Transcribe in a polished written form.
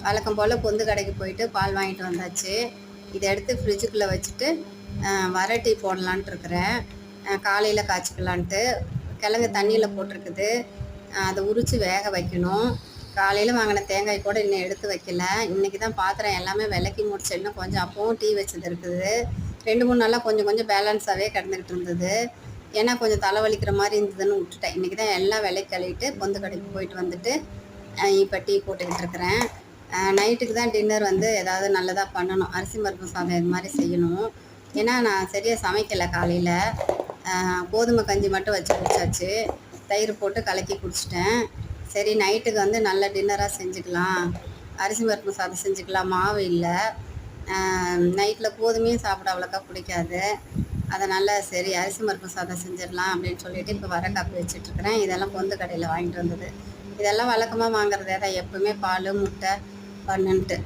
வழக்கம் போல் பொந்து கடைக்கு போயிட்டு பால் வாங்கிட்டு வந்தாச்சு. இதை எடுத்து ஃப்ரிட்ஜுக்குள்ளே வச்சுட்டு வர டீ போடலான்ட்டு இருக்கிறேன். காலையில் காய்ச்சிக்கலான்ட்டு. கிழங்கு தண்ணியில் போட்டிருக்குது, அதை உரித்து வேக வைக்கணும். காலையில் வாங்கின தேங்காய் கூட இன்னும் எடுத்து வைக்கல. இன்றைக்கி தான் பாத்திரம் எல்லாமே விளக்கி முடிச்சு, இன்னும் கொஞ்சம் அப்பவும் டீ வச்சது இருக்குது. 2-3 நாளாக கொஞ்சம் கொஞ்சம் பேலன்ஸாகவே கிடந்துக்கிட்டு இருந்தது. ஏன்னா கொஞ்சம் தலைவலிக்கிற மாதிரி இருந்ததுன்னு விட்டுட்டேன். இன்றைக்கி தான் எல்லாம் விலைக்கு கழுவிட்டு பொந்து கடைக்கு போயிட்டு வந்துட்டு இப்போ டீ போட்டுக்கிட்டு இருக்கிறேன். நைட்டுக்கு தான் டின்னர் ஏதாவது நல்லதாக பண்ணணும். அரிசி பருப்பு சாதம் இது மாதிரி செய்யணும். ஏன்னா நான் சரியாக சமைக்கலை. காலையில் கோதுமை கஞ்சி மட்டும் வச்சு குடிச்சாச்சு. தயிர் போட்டு கலக்கி குடிச்சிட்டேன். சரி, நைட்டுக்கு நல்ல டின்னராக செஞ்சுக்கலாம், அரிசி பருப்பு சாதம் செஞ்சுக்கலாம். மாவு இல்லை. நைட்டில் கோதுமையும் சாப்பிட அவ்வளோக்கா பிடிக்காது. அதனால் சரி அரிசி பருப்பு சாதம் செஞ்சிடலாம் அப்படின்னு சொல்லிவிட்டு இப்போ வர காப்பி வச்சிட்ருக்கிறேன். இதெல்லாம் பொந்து கடையில் வாங்கிட்டு வந்தது. இதெல்லாம் வழக்கமாக வாங்குறதே தான், எப்போவுமே பால், முட்டை, பண்ணுன்ட்டு.